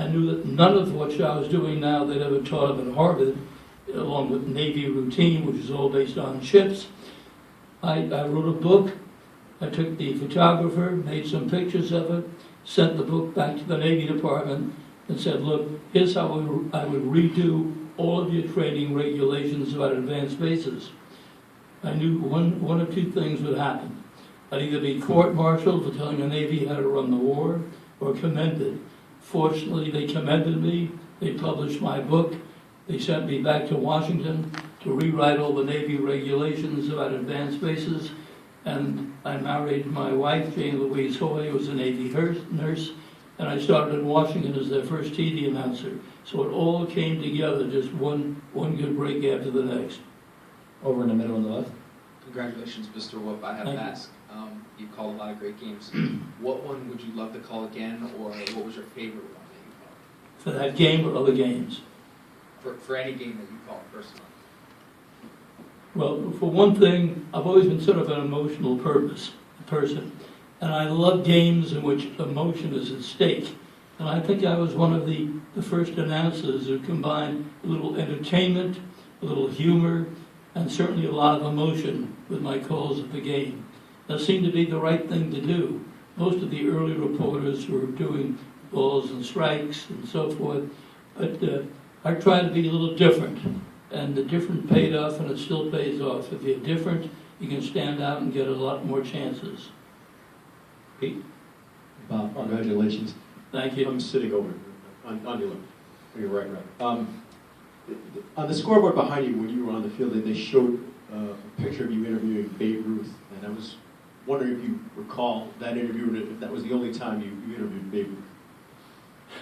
I knew that none of what I was doing now they'd ever taught at Harvard, along with Navy routine, which is all based on ships. I wrote a book. I took the photographer, made some pictures of it, sent the book back to the Navy Department, and said, look, here's how I would redo all of your training regulations about advanced bases. I knew one of two things would happen. I'd either be court-martialed for telling the Navy how to run the war, or commended. Fortunately, they commended me. They published my book. They sent me back to Washington to rewrite all the Navy regulations about advanced bases. And I married my wife, Jane Louise Hoy, who was a Navy nurse, and I started in Washington as their first TV announcer. So it all came together, just one good break after the next. Over in the middle on the left. Congratulations, Mr. Wolff. I have to ask, you've called a lot of great games. What one would you love to call again, or what was your favorite one that you called? For that game or other games? For any game that you called personally. Well, for one thing, I've always been sort of an emotional person, and I love games in which emotion is at stake. And I think I was one of the first announcers who combined a little entertainment, a little humor, and certainly a lot of emotion with my calls of the game. That seemed to be the right thing to do. Most of the early reporters were doing balls and strikes and so forth, but I tried to be a little different. And the different paid off, and it still pays off. If you're different, you can stand out and get a lot more chances. Pete? Bob, congratulations. Thank you. I'm sitting over on your left. You're right. On the scoreboard behind you, when you were on the field, they showed a picture of you interviewing Babe Ruth, and I was wondering if you recall that interview, and if that was the only time you interviewed Babe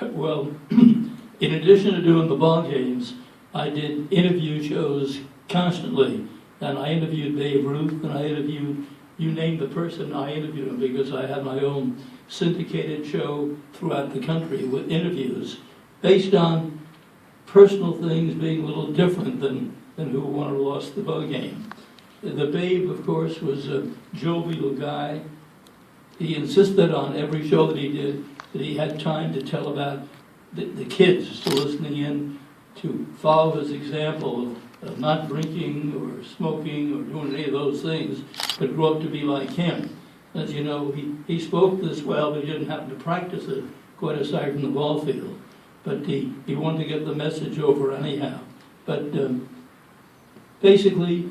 Ruth. Well, in addition to doing the ball games, I did interview shows constantly, and I interviewed Babe Ruth, and I interviewed, you name the person, I interviewed him, because I had my own syndicated show throughout the country with interviews based on personal things being a little different than who won or lost the ball game. The Babe, of course, was a jovial guy. He insisted on every show that he did that he had time to tell about the kids still listening in, to follow his example of not drinking or smoking or doing any of those things, but grow up to be like him. As you know, he spoke this well, but he didn't happen to practice it, quite aside from the ball field. But he wanted to get the message over anyhow. But basically,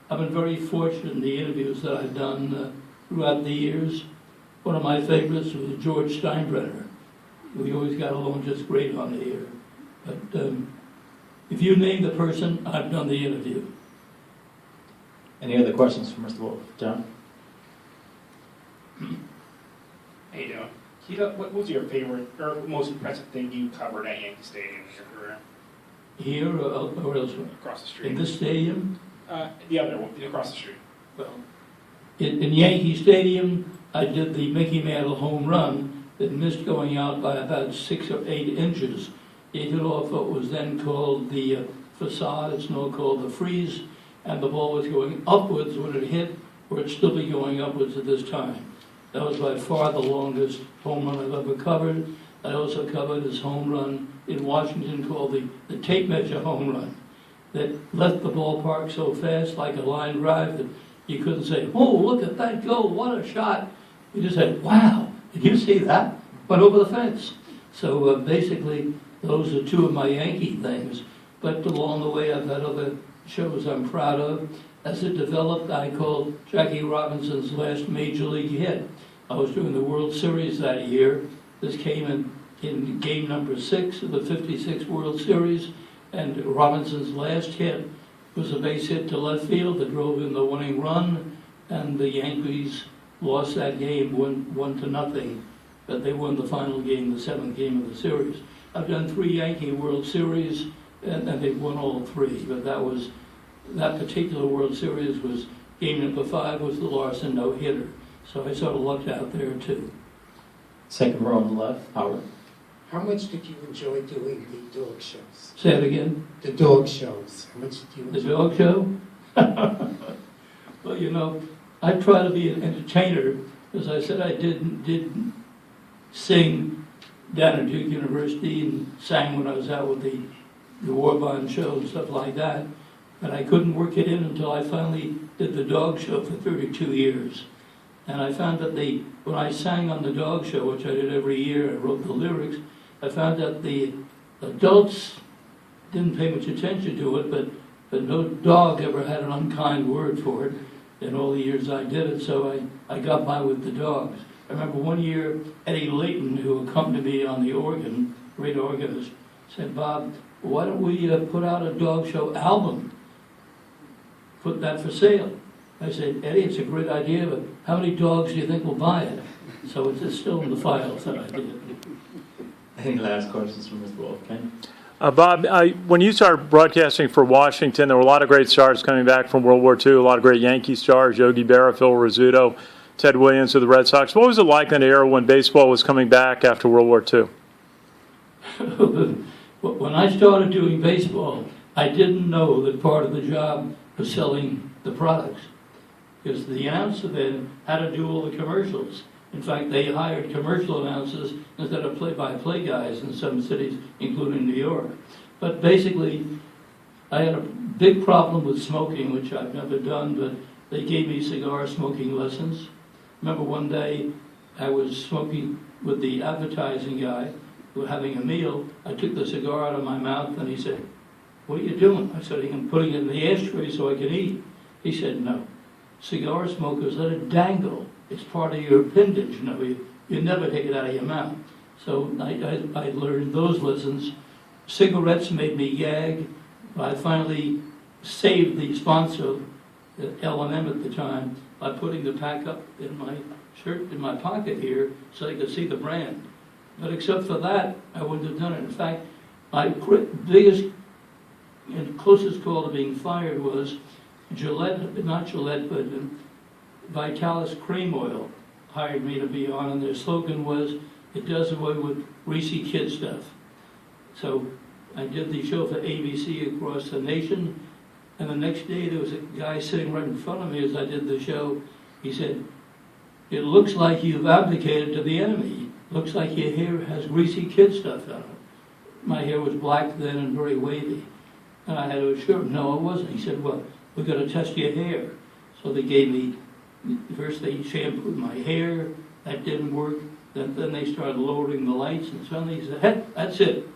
I've been very fortunate in the interviews that I've done throughout the years. One of my favorites was George Steinbrenner. We always got along just great on the air. But if you name the person, I've done the interview. Any other questions for Mr. Wolff? John? Hey, Doug. What was your favorite or most impressive thing you covered at Yankee Stadium in your career? Here or elsewhere? Across the street. In this stadium? The other one, across the street. Well, in Yankee Stadium, I did the Mickey Mantle home run that missed going out by about 6 or 8 inches. It hit off what was then called the facade, it's now called the freeze, and the ball was going upwards when it hit, or it'd still be going upwards at this time. That was by far the longest home run I've ever covered. I also covered his home run in Washington called the tape measure home run that left the ballpark so fast, like a line drive, that you couldn't say, oh, look at that go, what a shot. You just said, wow, did you see that? Went over the fence. So basically, those are two of my Yankee things. But along the way, I've had other shows I'm proud of. As it developed, I called Jackie Robinson's last major league hit. I was doing the World Series that year. This came in game number 6 of the 56 World Series, and Robinson's last hit was a base hit to left field that drove in the winning run, and the Yankees lost that game 1-0, but they won the final game, the 7th game of the series. I've done 3 Yankee World Series, and they've won all 3, but that particular World Series was game number 5 was the Larson no-hitter. So I sort of lucked out there too. Second row on the left, Howard. How much did you enjoy doing the dog shows? Say it again. The dog shows. How much did you enjoy? The dog show? Well, you know, I try to be an entertainer. As I said, I didn't sing down at Duke University and sang when I was out with the war bond show and stuff like that. But I couldn't work it in until I finally did the dog show for 32 years. And I found that when I sang on the dog show, which I did every year, I wrote the lyrics, I found that the adults didn't pay much attention to it, but no dog ever had an unkind word for it in all the years I did it, so I got by with the dogs. I remember one year, Eddie Layton, who accompanied me on the organ, great organist, said, "Bob, why don't we put out a dog show album? Put that for sale." I said, "Eddie, it's a great idea, but how many dogs do you think will buy it?" So it's still in the files that I did. Any last questions from Mr. Wolff? Ken? Bob, when you started broadcasting for Washington, there were a lot of great stars coming back from World War II, a lot of great Yankee stars, Yogi Berra, Phil Rizzuto, Ted Williams of the Red Sox. What was it like in the era when baseball was coming back after World War II? When I started doing baseball, I didn't know that part of the job was selling the products, because the announcer then had to do all the commercials. In fact, they hired commercial announcers instead of play-by-play guys in some cities, including New York. But basically, I had a big problem with smoking, which I've never done, but they gave me cigar smoking lessons. Remember one day I was smoking with the advertising guy. We were having a meal. I took the cigar out of my mouth, and he said, "What are you doing?" I said, "I'm putting it in the ashtray so I can eat." He said, "No. Cigar smokers let it dangle. It's part of your appendage. You never take it out of your mouth." So I learned those lessons. Cigarettes made me gag. I finally saved the sponsor, L&M at the time, by putting the pack up in my shirt, in my pocket here, so they could see the brand. But except for that, I wouldn't have done it. In fact, my biggest and closest call to being fired was Gillette, not Gillette, but Vitalis Cream Oil hired me to be on, and their slogan was, "It does away with greasy kid stuff." So I did the show for ABC across the nation, and the next day there was a guy sitting right in front of me as I did the show. He said, "It looks like you've abdicated to the enemy. Looks like your hair has greasy kid stuff on it." My hair was black then and very wavy. And I had to assure him, "No, it wasn't." He said, "Well, we're going to test your hair." So they gave me, first they shampooed my hair. That didn't work. Then they started lowering the lights, and suddenly he said, "Hey, that's it.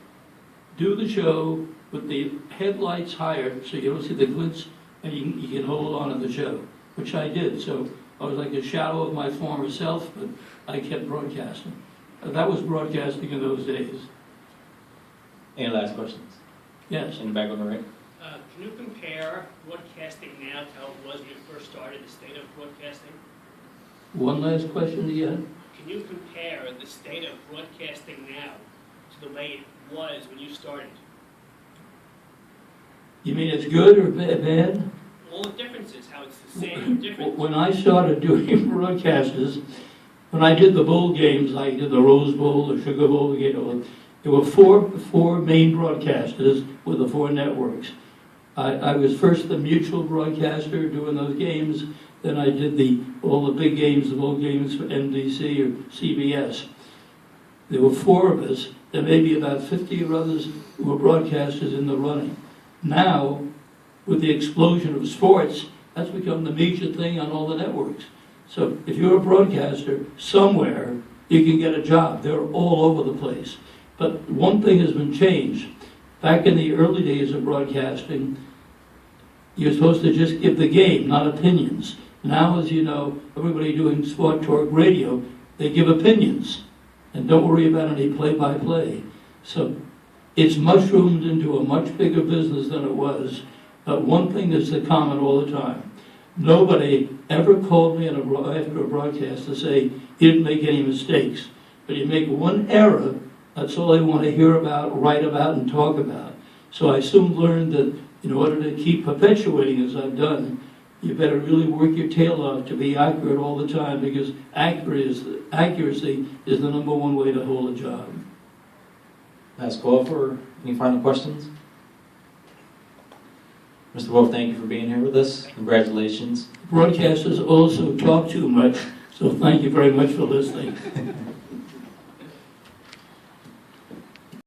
Do the show with the headlights higher so you don't see the glints, and you can hold on to the show," which I did. So I was like a shadow of my former self, but I kept broadcasting. That was broadcasting in those days. Any last questions? Yes. In the back on the right? Can you compare broadcasting now to how it was when you first started, the state of broadcasting? One last question again. Can you compare the state of broadcasting now to the way it was when you started? You mean it's good or bad? All the differences, how it's the same or different. When I started doing broadcasters, when I did the bowl games, I did the Rose Bowl, the Sugar Bowl, there were four main broadcasters with the four networks. I was first the mutual broadcaster doing those games. Then I did all the big games, the bowl games for NBC or CBS. There were four of us. There may be about 50 or others who were broadcasters in the running. Now, with the explosion of sports, that's become the major thing on all the networks. So if you're a broadcaster somewhere, you can get a job. They're all over the place. But one thing has been changed. Back in the early days of broadcasting, you're supposed to just give the game, not opinions. Now, as you know, everybody doing sport talk radio, they give opinions and don't worry about any play-by-play. So it's mushroomed into a much bigger business than it was. But one thing that's the common all the time, nobody ever called me after a broadcast to say, "You didn't make any mistakes." But you make one error, that's all they want to hear about, write about, and talk about. So I soon learned that in order to keep perpetuating as I've done, you better really work your tail off to be accurate all the time, because accuracy is the number one way to hold a job. Last call for any final questions? Mr. Wolff, thank you for being here with us. Congratulations. Broadcasters also talk too much, so thank you very much for listening.